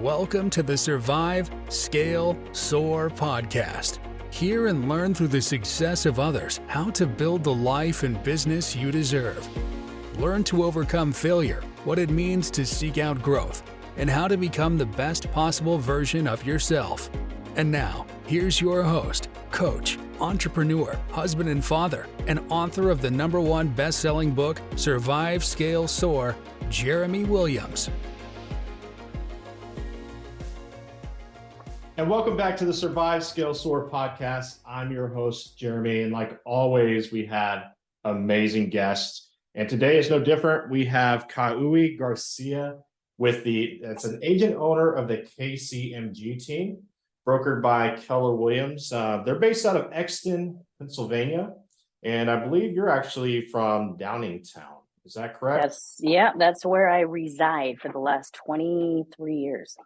Welcome to the Survive, Scale, Soar podcast. Hear and learn through the success of others how to build the life and business you deserve. Learn to overcome failure, what it means to seek out growth, and how to become the best possible version of yourself. And now, here's your host, coach, entrepreneur, husband and father, and author of the #1 best-selling book, Survive, Scale, Soar, Jeremy Williams. And welcome back to the Survive, Scale, Soar podcast. I'm your host, Jeremy. And like always, we had amazing guests. And today is no different. We have Ka'u'i Garcia it's an agent owner of the KCMG Team, brokered by Keller Williams. They're based out of Exton, Pennsylvania. And I believe you're actually from Downingtown. Is that correct? That's where I reside for the last 23 years.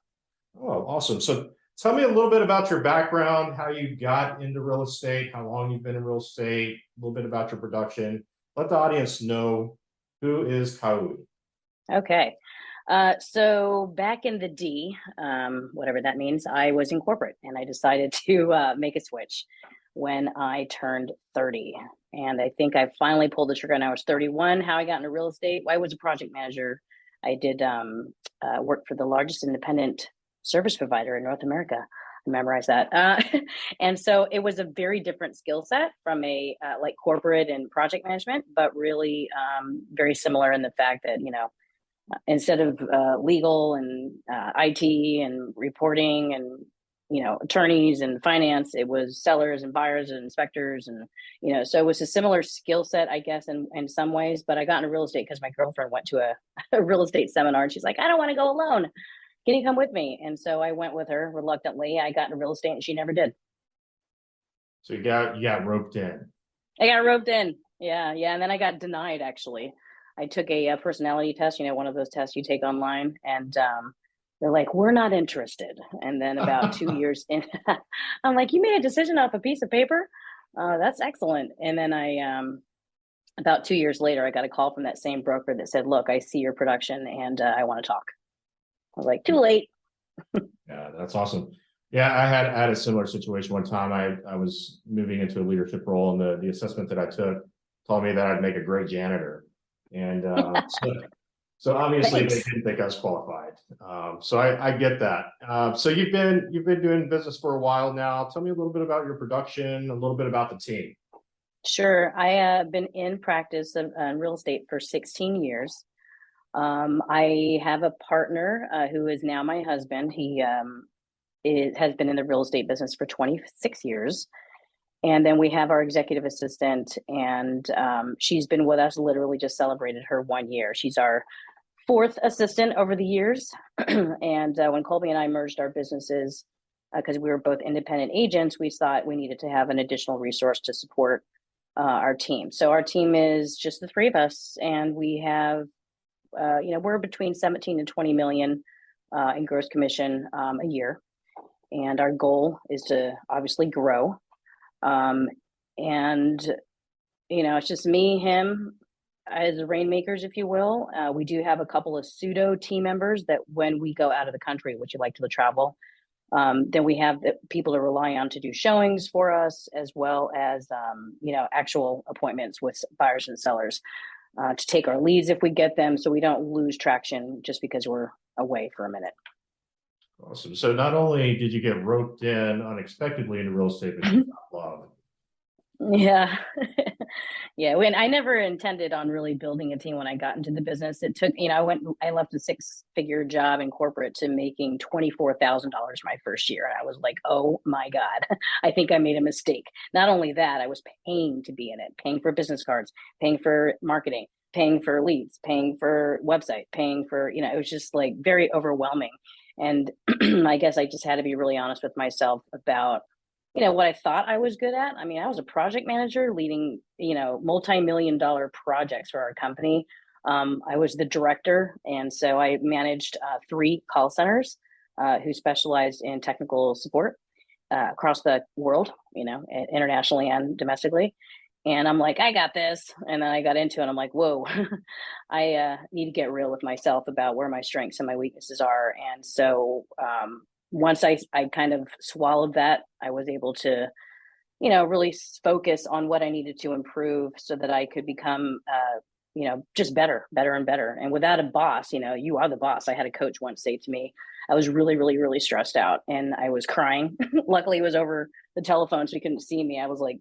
Oh, awesome. So tell me a little bit about your background, how you got into real estate, how long you've been in real estate, a little bit about your production. Let the audience know, who is Ka'u'i? Okay. So back in the D, whatever that means, I was in corporate and I decided to make a switch when I turned 30. And I think I finally pulled the trigger when I was 31. How I got into real estate, well, I was a project manager. I did work for the largest independent service provider in North America. I memorized that. And so it was a very different skill set from a like corporate and project management, but really very similar in the fact that, instead of legal and IT and reporting and, attorneys and finance, it was sellers and buyers and inspectors. And, so it was a similar skill set, I guess, in some ways, but I got into real estate because my girlfriend went to a real estate seminar and she's like, I don't want to go alone. Can you come with me? And so I went with her reluctantly. I got into real estate and she never did. So you got roped in. I got roped in. Yeah. And then I got denied, actually. I took a personality test, one of those tests you take online, and they're like, we're not interested. And then about 2 years in, I'm like, you made a decision off a piece of paper? That's excellent. And then about 2 years later, I got a call from that same broker that said, look, I see your production and I want to talk. I was like, too late. Yeah, that's awesome. Yeah, I had a similar situation one time. I was moving into a leadership role, and the assessment that I took told me that I'd make a great janitor. And so obviously Thanks. They didn't think I was qualified. So I get that. So you've been doing business for a while now. Tell me a little bit about your production, a little bit about the team. Sure. I have been in practice of real estate for 16 years. I have a partner who is now my husband. He has been in the real estate business for 26 years. And then we have our executive assistant, and she's been with us, literally just celebrated her 1 year. She's our 4th assistant over the years. And when Colby and I merged our businesses, because we were both independent agents, we thought we needed to have an additional resource to support our team. So our team is just the 3 of us, and we have we're between 17 and 20 million in gross commission a year. And our goal is to obviously grow. It's just me, him as the rainmakers, if you will. We do have a couple of pseudo team members that when we go out of the country, which you like to travel, then we have the people to rely on to do showings for us, as well as, actual appointments with buyers and sellers. To take our leads if we get them, so we don't lose traction just because we're away for a minute. Awesome. So not only did you get roped in unexpectedly into real estate, but you got love. Yeah. Yeah. I never intended on really building a team when I got into the business. It took, I left a 6-figure job in corporate to making $24,000 my first year. And I was like, oh my God, I think I made a mistake. Not only that, I was paying to be in it, paying for business cards, paying for marketing, paying for leads, paying for website, paying for, it was just like very overwhelming. And I guess I just had to be really honest with myself about, what I thought I was good at. I mean, I was a project manager leading, multi-million-dollar projects for our company. I was the director. And so I managed 3 call centers who specialized in technical support across the world, internationally and domestically. And I'm like, I got this. And then I got into it. And I'm like, whoa, I need to get real with myself about where my strengths and my weaknesses are. And so once I kind of swallowed that, I was able to, really focus on what I needed to improve so that I could become, just better and better. And without a boss, you are the boss. I had a coach once say to me, I was really, really, really stressed out and I was crying. Luckily, it was over the telephone, so he couldn't see me. I was like,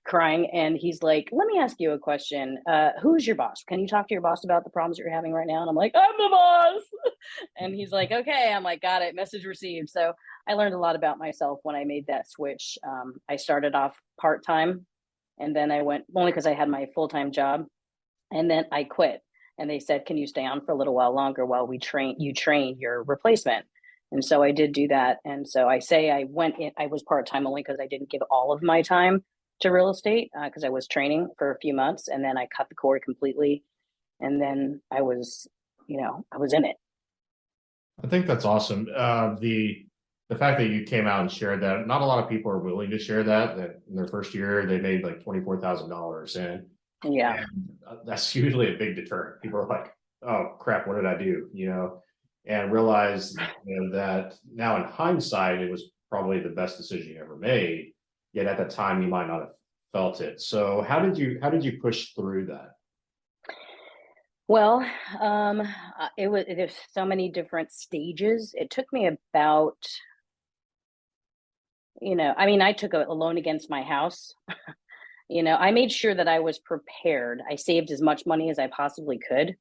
crying. And he's like, let me ask you a question. Who's your boss? Can you talk to your boss about the problems that you're having right now? And I'm like, I'm the boss. And he's like, okay. I'm like, got it. Message received. So I learned a lot about myself when I made that switch. I started off part-time and then I went only because I had my full-time job. And then I quit and they said, can you stay on for a little while longer while you train your replacement? And so I did do that. And so I say I was part-time only because I didn't give all of my time to real estate because I was training for a few months and then I cut the cord completely. And then I was in it. I think that's awesome. The fact that you came out and shared that, not a lot of people are willing to share that in their first year, they made like $24,000. And that's usually a big deterrent. People are like, oh crap, what did I do? And realize that now in hindsight, it was probably the best decision you ever made. Yet at the time, you might not have felt it. So how did you push through that? Well, there's so many different stages. It took me about, I took a loan against my house. I made sure that I was prepared. I saved as much money as I possibly could.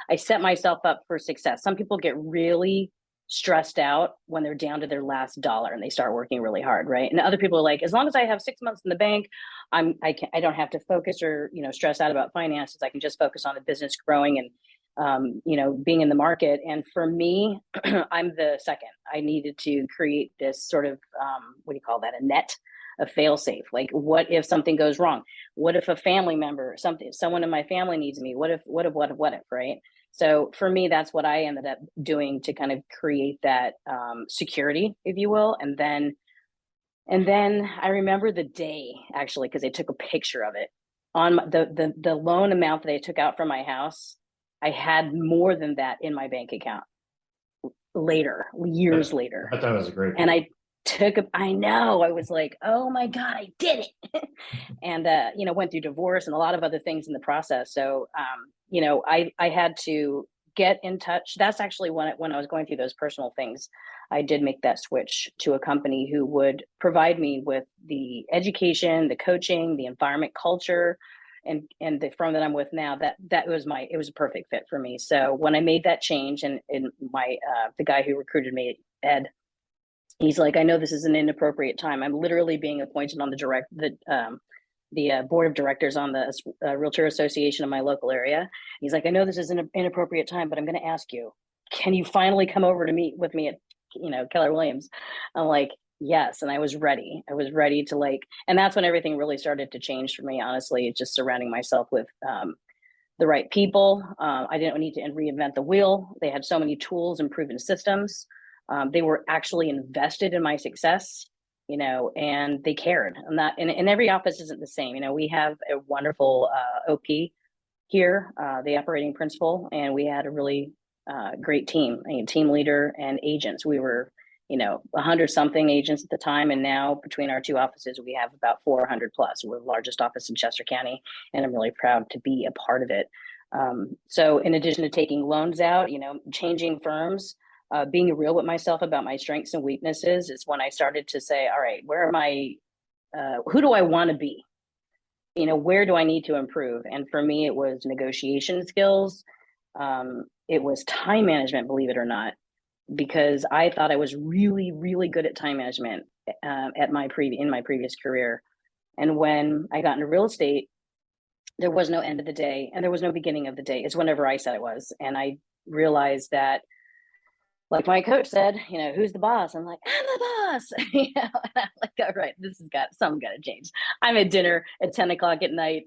I set myself up for success. Some people get really stressed out when they're down to their last dollar and they start working really hard, right? And other people are like, as long as I have 6 months in the bank, I don't have to focus or stress out about finances. I can just focus on the business growing and being in the market. And for me, I'm the second. I needed to create this sort of what do you call that? A net. A fail safe. Like, what if something goes wrong? What if a family member, someone in my family needs me? What if, right? So for me, that's what I ended up doing to kind of create that security, if you will. And then I remember the day actually, because I took a picture of it on the loan amount that I took out from my house. I had more than that in my bank account years later. I thought it was a great. And I know, I was like, oh my God, I did it. And, went through divorce and a lot of other things in the process. So, I had to get in touch. That's actually when I was going through those personal things, I did make that switch to a company who would provide me with the education, the coaching, the environment, culture, and the firm that I'm with now, it was a perfect fit for me. So when I made that change and the guy who recruited me, Ed, he's like, I know this is an inappropriate time. I'm literally being appointed on the board of directors on the Realtor Association in my local area. He's like, I know this is an inappropriate time, but I'm going to ask you, can you finally come over to meet with me at Keller Williams? I'm like, yes. And I was ready. to and that's when everything really started to change for me, honestly, just surrounding myself with the right people. I didn't need to reinvent the wheel. They had so many tools and proven systems. They were actually invested in my success, and they cared. And every office isn't the same. We have a wonderful OP here, the operating principal, and we had a really great team, team leader and agents. We were, 100 something agents at the time. And now between our two offices, we have about 400 plus. We're the largest office in Chester County, and I'm really proud to be a part of it. So in addition to taking loans out, changing firms, being real with myself about my strengths and weaknesses is when I started to say, all right, where am I, who do I want to be? Where do I need to improve? And for me, it was negotiation skills. It was time management, believe it or not, because I thought I was really, really good at time management in my previous career. And when I got into real estate, there was no end of the day and there was no beginning of the day. It's whenever I said it was. And I realized that, like my coach said, who's the boss? I'm like, I'm the boss. And I'm like, all right, something got to change. I'm at dinner at 10 o'clock at night,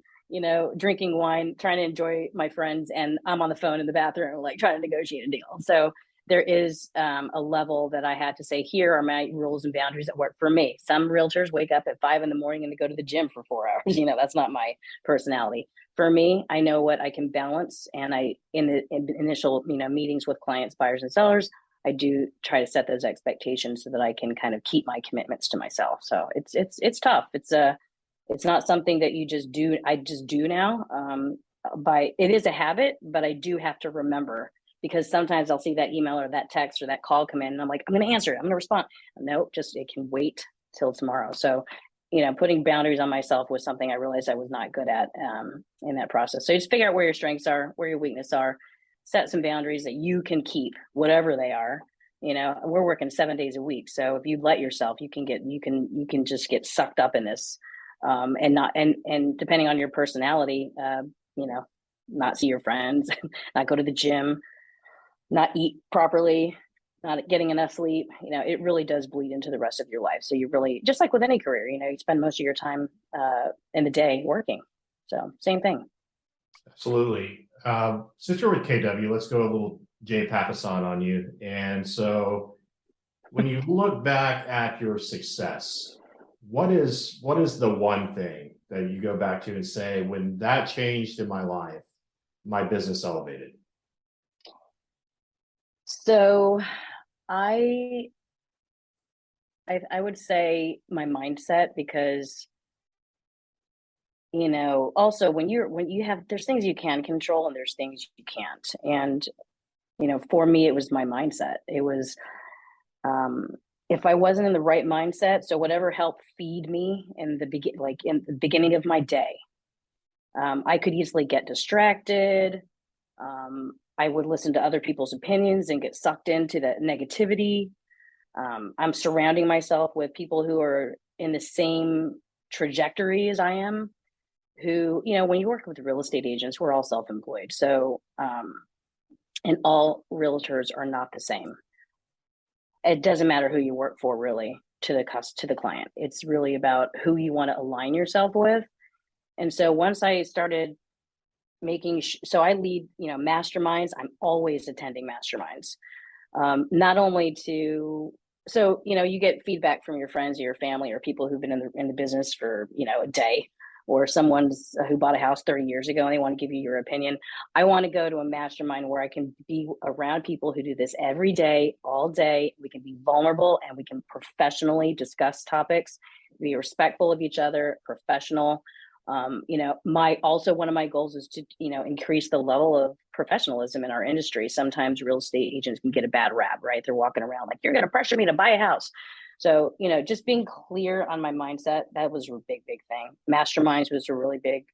drinking wine, trying to enjoy my friends. And I'm on the phone in the bathroom, like trying to negotiate a deal. So there is a level that I had to say, here are my rules and boundaries that work for me. Some realtors wake up at 5 a.m. and they go to the gym for 4 hours. That's not my personality. For me, I know what I can balance. And in the initial, meetings with clients, buyers and sellers, I do try to set those expectations so that I can kind of keep my commitments to myself. So it's tough. It's not something that you just do. I just do now. It is a habit, but I do have to remember, because sometimes I'll see that email or that text or that call come in and I'm like, I'm going to answer it. I'm going to respond. No, it can wait till tomorrow. So, putting boundaries on myself was something I realized I was not good at in that process. So you just figure out where your strengths are, where your weaknesses are, set some boundaries that you can keep, whatever they are. We're working 7 days a week. So if you let yourself, you can just get sucked up in this and depending on your personality, not see your friends, not go to the gym, not eat properly, not getting enough sleep, it really does bleed into the rest of your life. So you really, just like with any career, you spend most of your time in the day working. So same thing. Absolutely. Since you're with KW, let's go a little Jay Papasan on you. And so when you look back at your success, what is the one thing that you go back to and say, when that changed in my life, my business elevated? So I would say my mindset, because also when you have, there's things you can control and there's things you can't. And for me, it was my mindset. It was if I wasn't in the right mindset, so whatever helped feed me in the beginning of my day, I could easily get distracted. I would listen to other people's opinions and get sucked into that negativity. I'm surrounding myself with people who are in the same trajectory as I am, who, when you work with real estate agents, we're all self-employed. So, and all realtors are not the same. It doesn't matter who you work for, really, to the client. It's really about who you want to align yourself with. And so once I started so I lead, masterminds. I'm always attending masterminds. Not only you get feedback from your friends or your family or people who've been in the business for, a day, or someone's who bought a house 30 years ago and they want to give you your opinion. I want to go to a mastermind where I can be around people who do this every day, all day. We can be vulnerable and we can professionally discuss topics, be respectful of each other, professional. One of my goals is to, increase the level of professionalism in our industry. Sometimes real estate agents can get a bad rap, right? They're walking around like, you're going to pressure me to buy a house. So, just being clear on my mindset, that was a big, big thing. Masterminds was a really big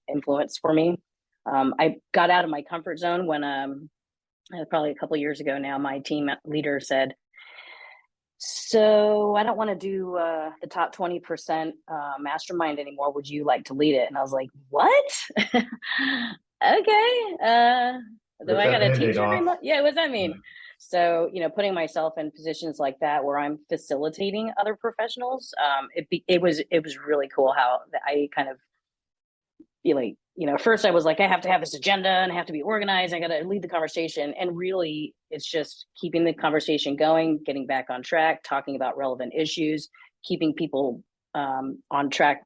influence for me. I got out of my comfort zone when probably a couple of years ago now, my team leader said, so I don't want to do the top 20% mastermind anymore. Would you like to lead it? And I was like, what? Okay. Do I got to teach everyone? Yeah, what does that mean? So, putting myself in positions like that where I'm facilitating other professionals, it was really cool how I kind of feel like, first I was like, I have to have this agenda and I have to be organized. I got to lead the conversation. And really, it's just keeping the conversation going, getting back on track, talking about relevant issues, keeping people on track,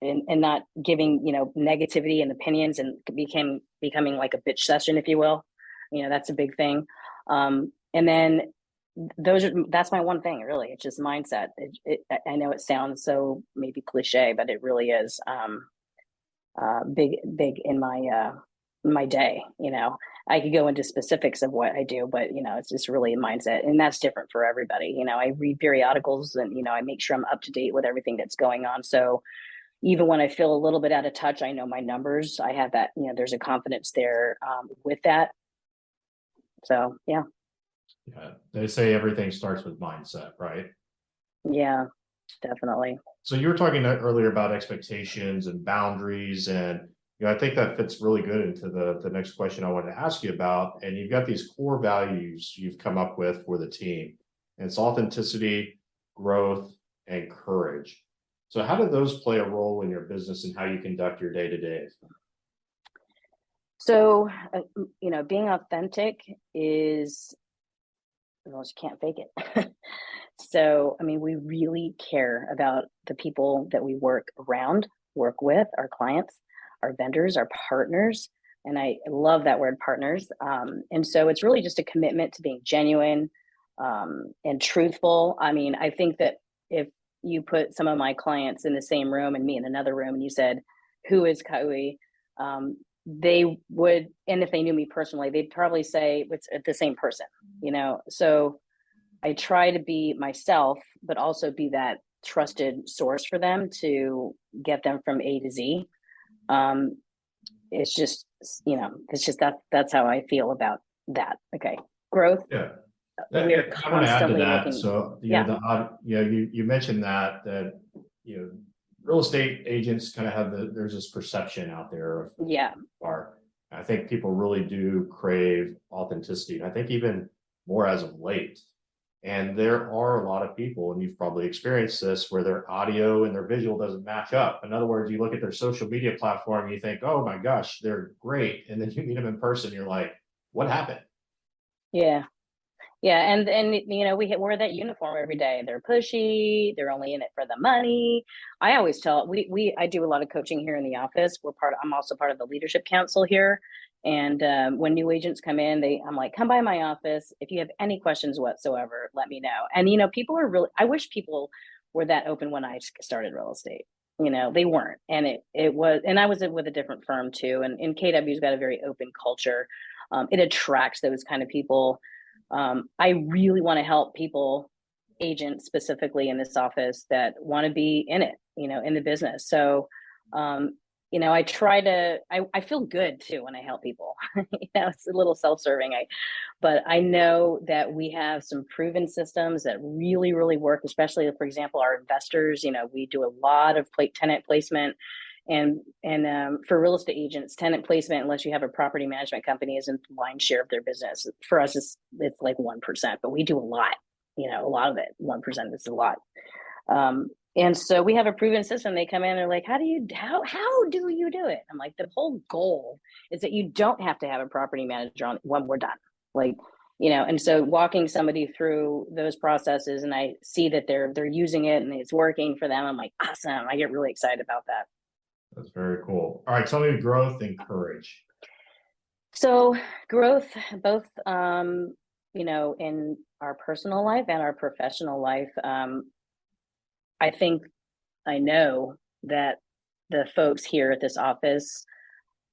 and not giving, negativity and opinions, and becoming like a bitch session, if you will. That's a big thing. And then that's my one thing, really. It's just mindset. I know it sounds so maybe cliche, but it really is big in my day. I could go into specifics of what I do, but it's just really a mindset, and that's different for everybody. I read periodicals and I make sure I'm up to date with everything that's going on. So even when I feel a little bit out of touch, I know my numbers. I have that, there's a confidence there with that. So, yeah. Yeah. They say everything starts with mindset, right? Yeah, definitely. So you were talking earlier about expectations and boundaries, and I think that fits really good into the next question I wanted to ask you about. And you've got these core values you've come up with for the team, and it's authenticity, growth, and courage. So how do those play a role in your business and how you conduct your day-to-day? So, being authentic is, well, you can't fake it. So, I mean, we really care about the people that we work with, our clients, our vendors, our partners. And I love that word, partners. And so it's really just a commitment to being genuine and truthful. I mean, I think that if you put some of my clients in the same room and me in another room and you said, who is Ka'u'i? They would, and if they knew me personally, they'd probably say it's the same person, So I try to be myself, but also be that trusted source for them to get them from A to Z. It's just, that's how I feel about that. Okay. Growth. Yeah. We're I want to add to constantly that. looking. So, Yeah. you mentioned that, real estate agents kind of there's this perception out there of, Yeah. I think people really do crave authenticity. And I think even more as of late. And there are a lot of people, and you've probably experienced this, where their audio and their visual doesn't match up. In other words, you look at their social media platform, you think, oh my gosh, they're great. And then you meet them in person, you're like, what happened? Yeah. Yeah, and we wear that uniform every day. They're pushy. They're only in it for the money. I always tell I do a lot of coaching here in the office. I'm also part of the leadership council here. And when new agents come in, I'm like, come by my office. If you have any questions whatsoever, let me know. And people are really. I wish people were that open when I started real estate. They weren't, and it was. And I was with a different firm too. And KW's got a very open culture. It attracts those kind of people. I really want to help people, agents specifically in this office, that want to be in it, in the business. So, I try to, I feel good too when I help people. It's a little self-serving, but I know that we have some proven systems that really, really work, especially, for example, our investors. We do a lot of tenant placement. And for real estate agents, tenant placement, unless you have a property management company, isn't the lion's share of their business. For us, it's like 1%, but we do a lot, a lot of it. 1% is a lot. And so we have a proven system. They come in, they're like, how do you do it? I'm like, the whole goal is that you don't have to have a property manager on when we're done. And so walking somebody through those processes, and I see that they're using it and it's working for them. I'm like, awesome. I get really excited about that. That's very cool. All right, tell me growth and courage. So growth, both, in our personal life and our professional life. I know that the folks here at this office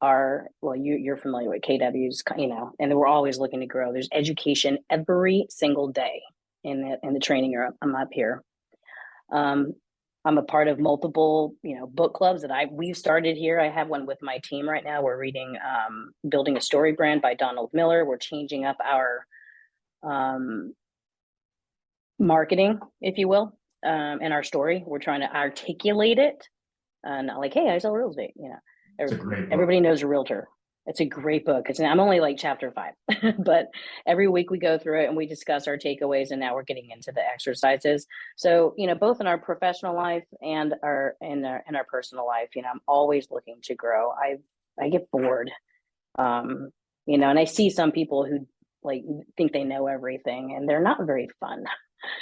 you're familiar with KW's, and we're always looking to grow. There's education every single day in the training room. I'm up here. I'm a part of multiple, book clubs that we've started here. I have one with my team right now. We're reading Building a Story Brand by Donald Miller. We're changing up our marketing, if you will, and our story. We're trying to articulate it. Not like, hey, I sell real estate. It's a great book. Everybody knows a realtor. It's a great book. I'm only like chapter 5, but every week we go through it and we discuss our takeaways, and now we're getting into the exercises. So, both in our professional life and in our personal life, I'm always looking to grow. I get bored, and I see some people who think they know everything, and they're not very fun.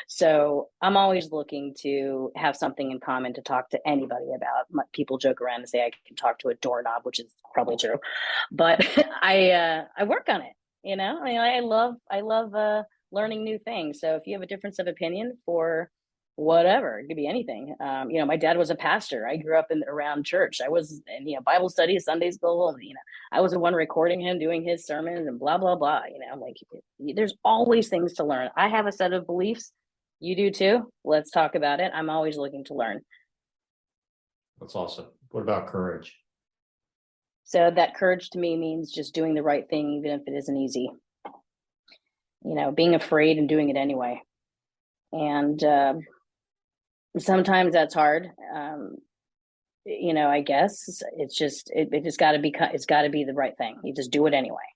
So I'm always looking to have something in common to talk to anybody about. People joke around and say I can talk to a doorknob, which is probably true, but I work on it. I love learning new things. So if you have a difference of opinion for whatever, it could be anything. My dad was a pastor. I grew up around church. I was in Bible study, Sunday school. I was the one recording him doing his sermons and blah blah blah. There's always things to learn. I have a set of beliefs. You do too. Let's talk about it. I'm always looking to learn. That's awesome. What about courage? So that courage to me means just doing the right thing, even if it isn't easy. Being afraid and doing it anyway. And sometimes that's hard. I guess it's just got to be the right thing. You just do it anyway.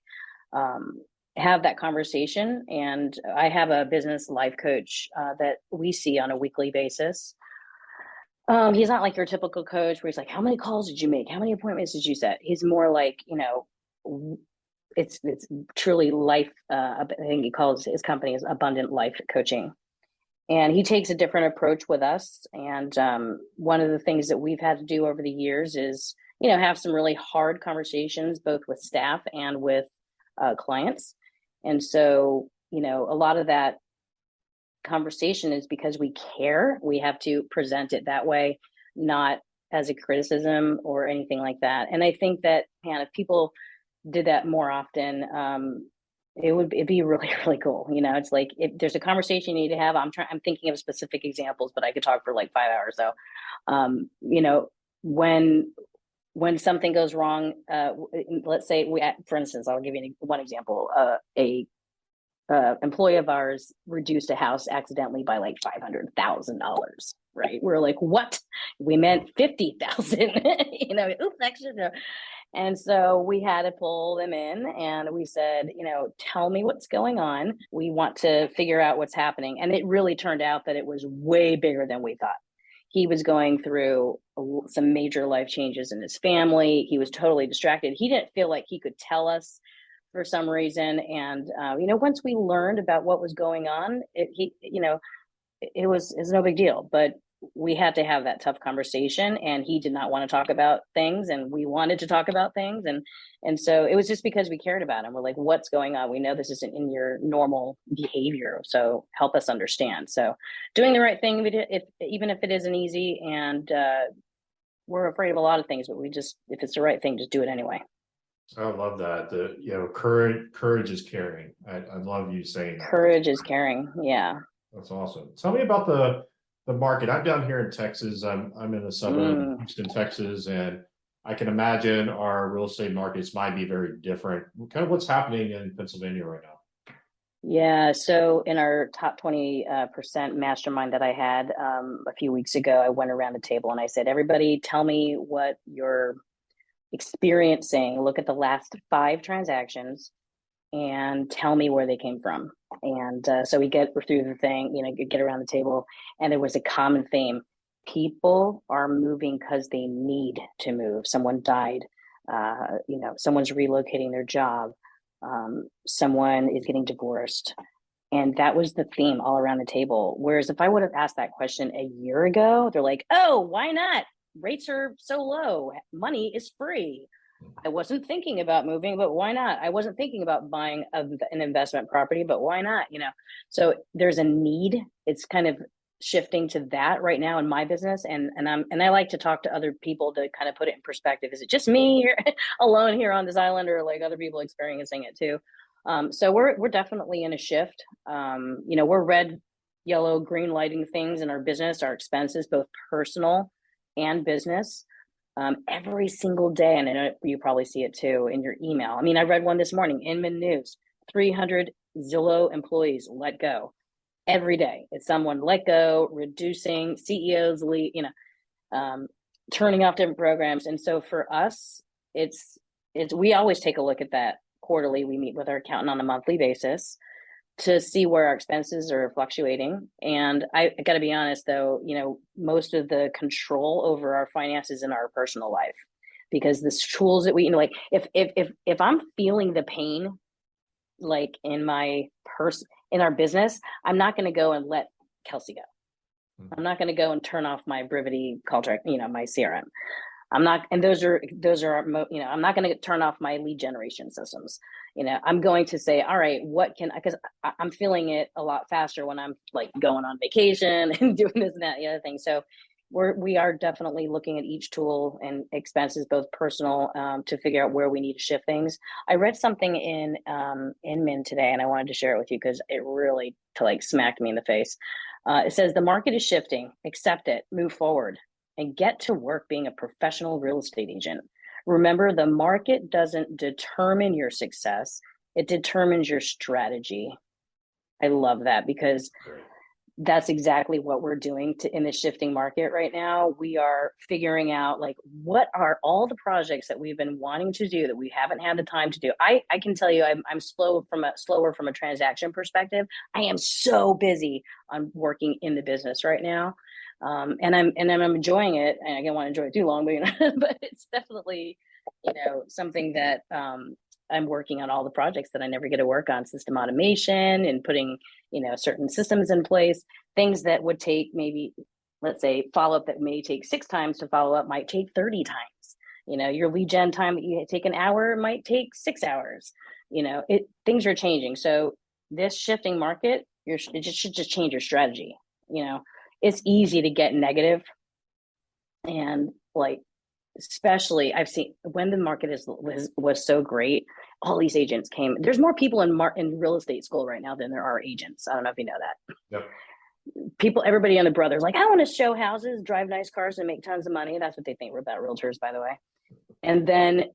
Have that conversation. And I have a business life coach that we see on a weekly basis. He's not like your typical coach where he's like, how many calls did you make? How many appointments did you set? He's more like, it's truly life. I think he calls his company is Abundant Life Coaching. And he takes a different approach with us. And one of the things that we've had to do over the years is, have some really hard conversations, both with staff and with clients. And so, a lot of that conversation is because we care. We have to present it that way, not as a criticism or anything like that. And I think that, man, if people did that more often, it'd be really, really cool. It's like, if there's a conversation you need to have, I'm thinking of specific examples, but I could talk for like 5 hours. So, when something goes wrong, let's say for instance, I'll give you one example. A employee of ours reduced a house accidentally by like $500,000. Right? We're like, what? We meant 50,000. Oops, extra. No. And so we had to pull them in, and we said, tell me what's going on. We want to figure out what's happening. And it really turned out that it was way bigger than we thought. He was going through some major life changes in his family. He was totally distracted. He didn't feel like he could tell us for some reason. And, once we learned about what was going on, it was no big deal. But we had to have that tough conversation, and he did not want to talk about things, and we wanted to talk about things. And so it was just because we cared about him. We're like, what's going on? We know this isn't in your normal behavior, so help us understand. So doing the right thing, even if it isn't easy, and we're afraid of a lot of things, but if it's the right thing, just do it anyway. I love that. Courage is caring. I love you saying that. Courage is caring. Yeah. That's awesome. Tell me about the market. I'm down here in Texas. I'm in a suburb of Houston, Texas, and I can imagine our real estate markets might be very different. Kind of what's happening in Pennsylvania right now? Yeah. So in our top 20% mastermind that I had a few weeks ago, I went around the table and I said, everybody, tell me what you're experiencing. Look at the last 5 transactions and tell me where they came from. And so we get through the thing, get around the table, and there was a common theme. People are moving because they need to move. Someone died, someone's relocating their job. Someone is getting divorced. And that was the theme all around the table. Whereas if I would have asked that question a year ago, they're like, oh, why not? Rates are so low. Money is free. I wasn't thinking about moving, but why not? I wasn't thinking about buying an investment property, but why not? So there's a need. It's kind of shifting to that right now in my business. And I like to talk to other people to kind of put it in perspective. Is it just me here alone here on this island, or like other people experiencing it too? So we're definitely in a shift. We're red, yellow, green lighting things in our business, our expenses, both personal and business. Every single day, and I know you probably see it too in your email. I mean, I read one this morning, Inman News, 300 Zillow employees let go. Every day, it's someone let go, reducing, CEOs leave, turning off different programs. And so for us, it's we always take a look at that quarterly. We meet with our accountant on a monthly basis to see where our expenses are fluctuating. And I got to be honest, though, most of the control over our finances in our personal life, because the tools that we, like, if I'm feeling the pain, like in our business, I'm not going to go and let Kelsey go. I'm not going to go and turn off my Brivity contract, my CRM. I'm not, and those are, I'm not going to turn off my lead generation systems. I'm going to say, all right, because I'm feeling it a lot faster when I'm like going on vacation and doing this and that, the other thing. So we are definitely looking at each tool and expenses, both personal, to figure out where we need to shift things. I read something in Min today, and I wanted to share it with you because it really smacked me in the face. It says the market is shifting, accept it, move forward, and get to work being a professional real estate agent. Remember, the market doesn't determine your success. It determines your strategy. I love that, because that's exactly what we're doing in the shifting market right now. We are figuring out what are all the projects that we've been wanting to do that we haven't had the time to do. I can tell you I'm slower from a transaction perspective. I am so busy on working in the business right now. And I'm enjoying it, and I don't want to enjoy it too long, but but it's definitely, something that I'm working on all the projects that I never get to work on, system automation and putting, certain systems in place, things that would take maybe, let's say, follow-up that may take 6 times to follow up might take 30 times. Your lead gen time that you take an hour might take 6 hours. Things are changing. So this shifting market, it should just change your strategy. It's easy to get negative, and like, especially I've seen when the market was so great, all these agents came. There's more people in real estate school right now than there are agents. I don't know if you know that. Yep. Everybody and the brothers, like, I want to show houses, drive nice cars, and make tons of money. That's what they think about realtors, by the way. And then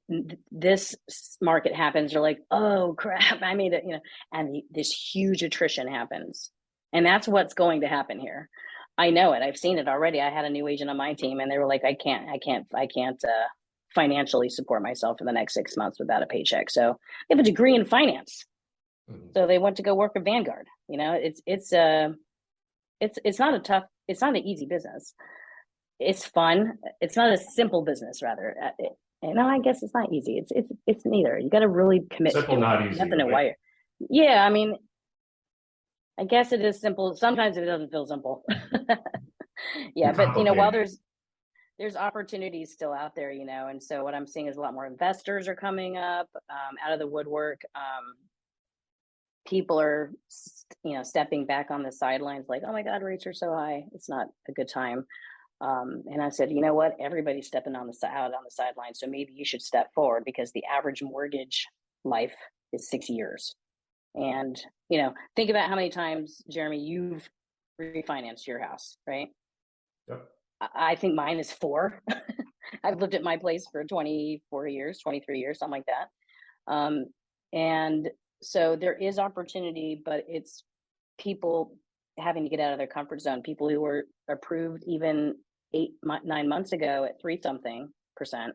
this market happens. They're like, oh crap, I made it, and this huge attrition happens. And that's what's going to happen here. I know it. I've seen it already. I had a new agent on my team, and they were like, I can't financially support myself for the next 6 months without a paycheck. So they have a degree in finance. Mm-hmm. So they went to go work at Vanguard. It's not an easy business. It's fun. It's not a simple business, rather. No, I guess it's not easy. It's neither. You got to really commit. Simple, to not it. easy. Nothing to wire. Yeah, I mean, I guess it is simple. Sometimes it doesn't feel simple. Yeah, but while there's opportunities still out there, and so what I'm seeing is a lot more investors are coming up out of the woodwork. People are, stepping back on the sidelines, like, oh my God, rates are so high. It's not a good time. And I said, you know what? Everybody's stepping out on the sidelines. So maybe you should step forward, because the average mortgage life is 6 years. And, think about how many times, Jeremy, you've refinanced your house, right? Yep. I think mine is 4. I've lived at my place for 24 years, 23 years, something like that. And so there is opportunity, but it's people having to get out of their comfort zone. People who were approved even 9 months ago at 3-something%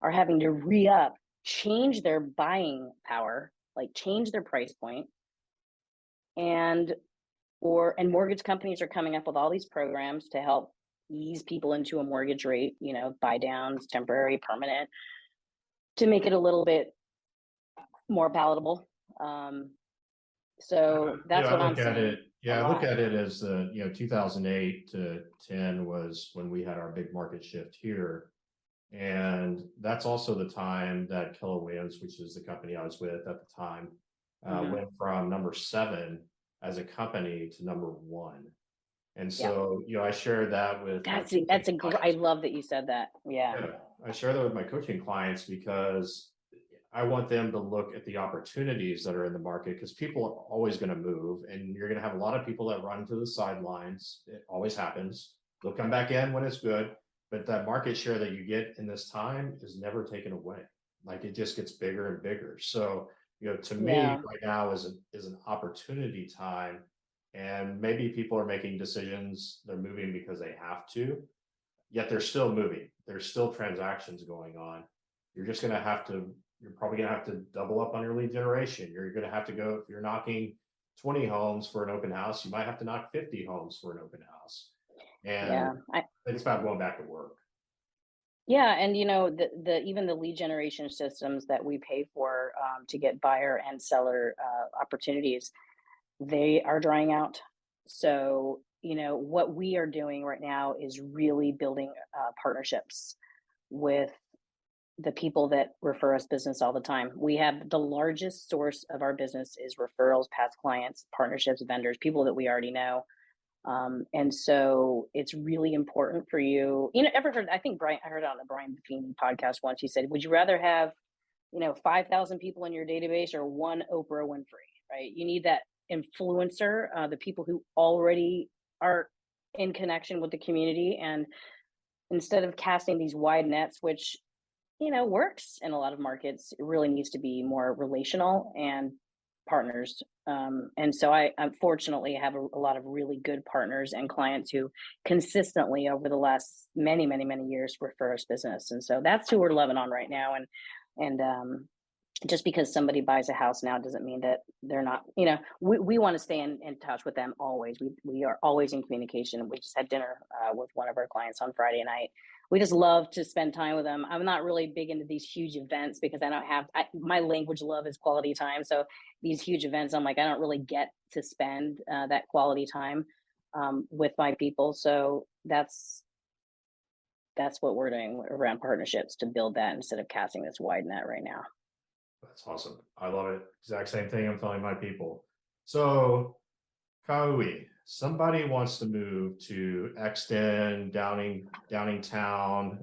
are having to re-up, change their buying power, like change their price point. And mortgage companies are coming up with all these programs to help ease people into a mortgage rate, buy downs, temporary, permanent, to make it a little bit more palatable. So that's what I'm saying. I look at it as 2008 to 10 was when we had our big market shift here. And that's also the time that Keller Williams, which is the company I was with at the time, went from number 7 as a company to number 1. And so, I share that with I love that you said that. Yeah. I share that with my coaching clients, because I want them to look at the opportunities that are in the market, because people are always going to move, and you're going to have a lot of people that run to the sidelines. It always happens. They'll come back in when it's good, but that market share that you get in this time is never taken away. Like, it just gets bigger and bigger. So, to me right now is an opportunity time, and maybe people are making decisions. They're moving because they have to, yet they're still moving. There's still transactions going on. You're probably going to have to double up on your lead generation. You're going to have to go, if you're knocking 20 homes for an open house, you might have to knock 50 homes for an open house. And I think it's about going back to work. Yeah, and even the lead generation systems that we pay for to get buyer and seller opportunities, they are drying out. So what we are doing right now is really building partnerships with the people that refer us business all the time. We have the largest source of our business is referrals, past clients, partnerships, vendors, people that we already know. And so it's really important for you. Ever heard, I heard on the Brian Buffini podcast once, he said, would you rather have, 5,000 people in your database or one Oprah Winfrey, right? You need that influencer, the people who already are in connection with the community. And instead of casting these wide nets, which, works in a lot of markets, it really needs to be more relational and partners. And so I unfortunately have a lot of really good partners and clients who consistently over the last many, many, many years refer us business. And so that's who we're loving on right now. And just because somebody buys a house now doesn't mean that they're not, we want to stay in touch with them always. We are always in communication. We just had dinner with one of our clients on Friday night. We just love to spend time with them. I'm not really big into these huge events because my language love is quality time. So these huge events, I'm like, I don't really get to spend that quality time with my people. So that's what we're doing around partnerships to build that instead of casting this wide net right now. That's awesome. I love it. Exact same thing I'm telling my people. So, Ka'u'i, somebody wants to move to Exton, Downingtown.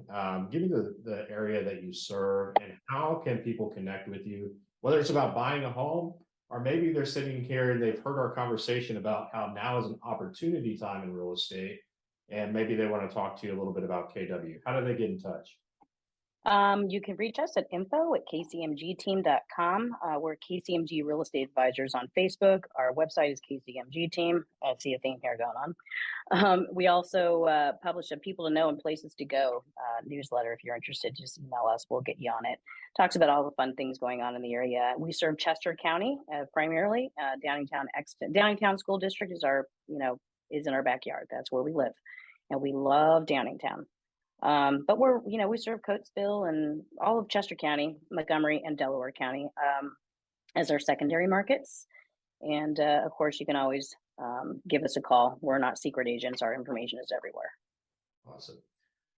Give me the area that you serve and how can people connect with you, whether it's about buying a home or maybe they're sitting here and they've heard our conversation about how now is an opportunity time in real estate and maybe they want to talk to you a little bit about KW. How do they get in touch? You can reach us at info@kcmgteam.com. We're KCMG Real Estate Advisors on Facebook. Our website is KCMG Team. I see a theme here going on. We also publish a People to Know and Places to Go newsletter. If you're interested, just email us. We'll get you on it. Talks about all the fun things going on in the area. We serve Chester County primarily. Downingtown, Exton. Downingtown School District is is in our backyard. That's where we live, and we love Downingtown. But we serve Coatesville and all of Chester County, Montgomery, and Delaware County as our secondary markets. And of course, you can always give us a call. We're not secret agents. Our information is everywhere. Awesome.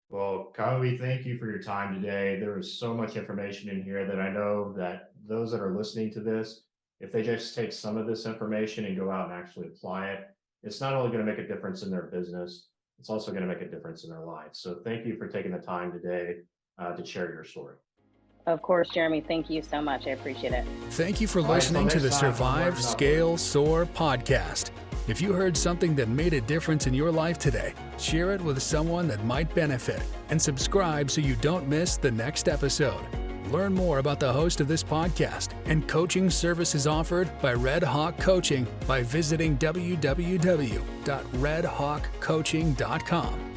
Well, Ka'u'i, thank you for your time today. There is so much information in here that I know that those that are listening to this, if they just take some of this information and go out and actually apply it, it's not only going to make a difference in their business, it's also going to make a difference in their lives. So thank you for taking the time today to share your story. Of course, Jeremy. Thank you so much. I appreciate it. Thank you for listening to the Survive, Scale, Soar podcast. If you heard something that made a difference in your life today, share it with someone that might benefit and subscribe so you don't miss the next episode. Learn more about the host of this podcast and coaching services offered by Red Hawk Coaching by visiting www.redhawkcoaching.com.